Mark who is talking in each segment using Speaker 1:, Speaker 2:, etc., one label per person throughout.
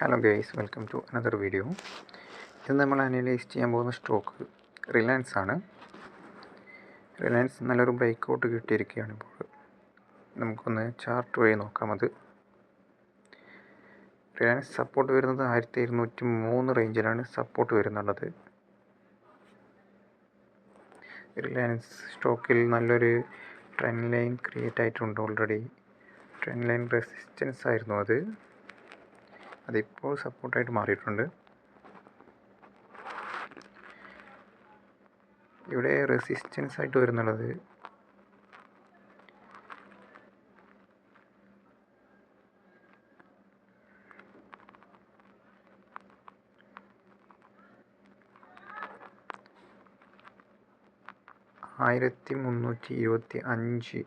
Speaker 1: Hello guys, welcome to another video. ഇത് നമ്മൾ analyse ചെയ്യാൻ പോകുന്ന സ്റ്റോക്ക് റിലയൻസ് ആണ്. റിലയൻസ് നല്ലൊരു ബ്രേക്ക് ഔട്ട് കിട്ടിയിരിക്കുകയാണ്. ഇപ്പോൾ നമുക്കൊന്ന് ചാർട്ട് വഴി നോക്കാം. അത് റിലയൻസ് സപ്പോർട്ട് വരുന്നത് 1203 റേഞ്ചിലാണ് സപ്പോർട്ട് വരുന്നുള്ളത്. റിലയൻസ് സ്റ്റോക്കിൽ നല്ലൊരു ട്രെൻഡ് ലൈൻ ക്രിയേറ്റ് ആയിട്ടുണ്ട്. ഓൾറെഡി ട്രെൻഡ് ലൈൻ റെസിസ്റ്റൻസ് ആയിരുന്നു അതിപ്പോൾ സപ്പോർട്ടായിട്ട് മാറിയിട്ടുണ്ട്. ഇവിടെ റെസിസ്റ്റൻസ് ആയിട്ട് വരുന്നുള്ളത് 1325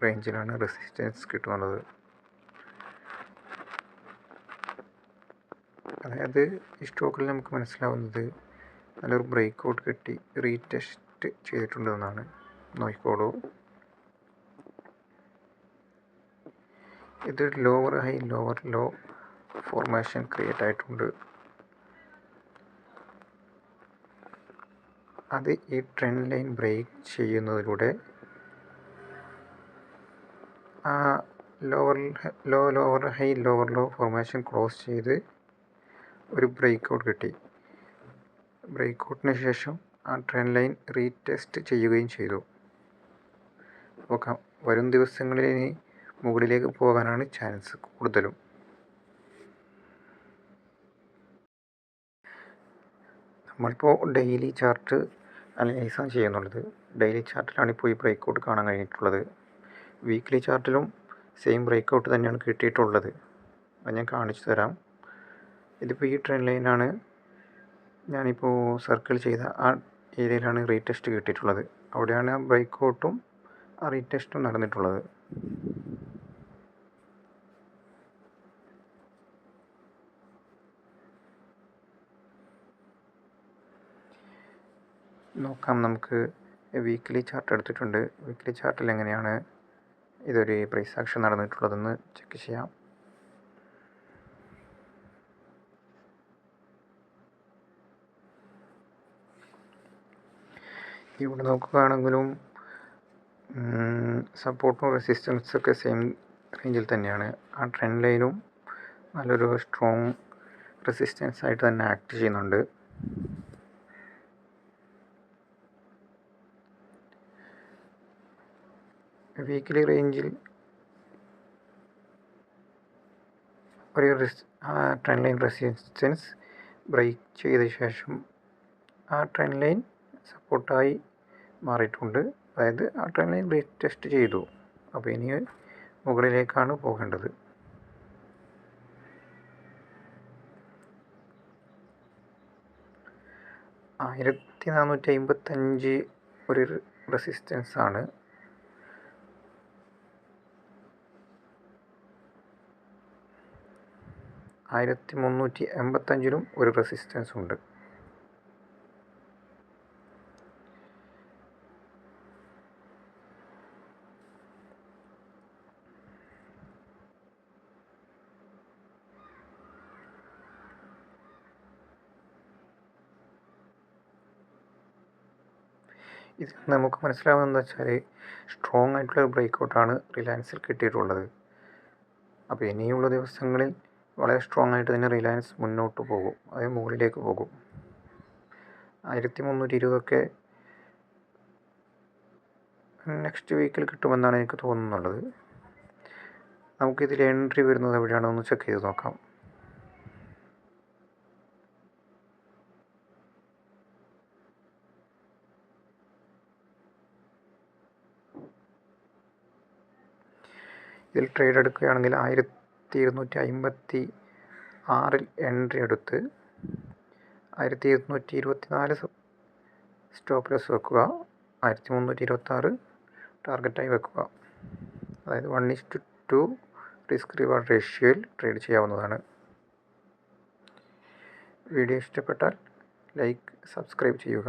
Speaker 1: റേഞ്ചിലാണ് റെസിസ്റ്റൻസ് കിട്ടുന്നത്. അതായത് ഈ സ്റ്റോക്കിൽ നമുക്ക് മനസ്സിലാവുന്നത് നല്ലൊരു ബ്രേക്ക് ഔട്ട് കിട്ടി റീടെസ്റ്റ് ചെയ്തിട്ടുണ്ടെന്നാണ്. നോക്കിക്കോളൂ, ഇത് lower high lower low formation create ആയിട്ടുണ്ട്. അത് ഈ ട്രെൻഡ് ലൈൻ ബ്രേക്ക് ചെയ്യുന്നതിലൂടെ ആ lower high lower low formation close ചെയ്ത് ഒരു ബ്രേക്ക് ഔട്ട് കിട്ടി. ബ്രേക്ക് ഔട്ടിന് ശേഷം ആ ട്രെൻഡ് ലൈൻ റീടെസ്റ്റ് ചെയ്യുകയും ചെയ്തു. അപ്പോൾ വരും ദിവസങ്ങളിൽ ഇനി മുകളിലേക്ക് പോകാനാണ് ചാൻസ് കൂടുതലും. നമ്മളിപ്പോൾ ഡെയിലി ചാർട്ട് അനലൈസാണ് ചെയ്യുന്നുള്ളത്. ഡെയിലി ചാർട്ടിലാണ് ഇപ്പോൾ ഈ ബ്രേക്ക് ഔട്ട് കാണാൻ കഴിഞ്ഞിട്ടുള്ളത്. വീക്ക്ലി ചാർട്ടിലും സെയിം ബ്രേക്ക് ഔട്ട് തന്നെയാണ് കിട്ടിയിട്ടുള്ളത്. അത് ഞാൻ കാണിച്ചു തരാം. ഇതിപ്പോൾ ഈ ട്രെൻഡ് ലൈനാണ്. ഞാനിപ്പോൾ സർക്കിൾ ചെയ്ത ആ ഏരിയയിലാണ് റീടെസ്റ്റ് കിട്ടിയിട്ടുള്ളത്. അവിടെയാണ് ആ ബ്രേക്ക് ഔട്ടും ആ റീടെസ്റ്റും നടന്നിട്ടുള്ളത്. നോക്കാം, നമുക്ക് വീക്ക്ലി ചാർട്ട് എടുത്തിട്ടുണ്ട്. വീക്ക്ലി ചാർട്ടിൽ എങ്ങനെയാണ് ഇതൊരു പ്രൈസ് ആക്ഷൻ നടന്നിട്ടുള്ളതെന്ന് ചെക്ക് ചെയ്യാം. ഇവിടെ നോക്കുകയാണെങ്കിലും സപ്പോർട്ടും റെസിസ്റ്റൻസൊക്കെ സെയിം റേഞ്ചിൽ തന്നെയാണ്. ആ ട്രെൻഡ് ലൈനും നല്ലൊരു സ്ട്രോങ് റെസിസ്റ്റൻസ് ആയിട്ട് തന്നെ ആക്ട് ചെയ്യുന്നുണ്ട്. വീക്ക്ലി റേഞ്ചിൽ ഒരു ട്രെൻഡ് ലൈൻ റെസിസ്റ്റൻസ് ബ്രേക്ക് ചെയ്ത ശേഷം ആ ട്രെൻഡ് ലൈൻ സപ്പോർട്ടായി മാറിയിട്ടുണ്ട്. അതായത് ആ ട്രെൻഡ് ലൈൻ റീടെസ്റ്റ് ചെയ്തു. അപ്പോൾ ഇനി മുകളിലേക്കാണ് പോകേണ്ടത്. $1455 ഒരു റെസിസ്റ്റൻസ് ആണ്. $1385 ഒരു റെസിസ്റ്റൻസ് ഉണ്ട്. ഇത് നമുക്ക് മനസ്സിലാവുന്നതെന്ന് വെച്ചാൽ സ്ട്രോങ് ആയിട്ടുള്ള ബ്രേക്ക് ഔട്ടാണ് റിലയൻസിൽ കിട്ടിയിട്ടുള്ളത്. അപ്പോൾ ഇനിയുള്ള ദിവസങ്ങളിൽ വളരെ സ്ട്രോങ് ആയിട്ട് തന്നെ റിലയൻസ് മുന്നോട്ട് പോകും, അതായത് മുകളിലേക്ക് പോകും. 1320 നെക്സ്റ്റ് വീക്കിൽ കിട്ടുമെന്നാണ് എനിക്ക് തോന്നുന്നുള്ളത്. നമുക്കിതിൽ എൻട്രി വരുന്നത് എവിടെയാണെന്ന് ചെക്ക് ചെയ്ത് നോക്കാം. ഇതിൽ ട്രേഡ് എടുക്കുകയാണെങ്കിൽ 1256 എൻട്രി എടുത്ത് 1224 സ്റ്റോപ്പ് ലോസ് വെക്കുക. 1326 ടാർഗറ്റായി വെക്കുക. അതായത് 1:2 റിസ്ക് റിവാർഡ് റേഷ്യോയിൽ ട്രേഡ് ചെയ്യാവുന്നതാണ്. വീഡിയോ ഇഷ്ടപ്പെട്ടാൽ ലൈക്ക്, സബ്സ്ക്രൈബ് ചെയ്യുക.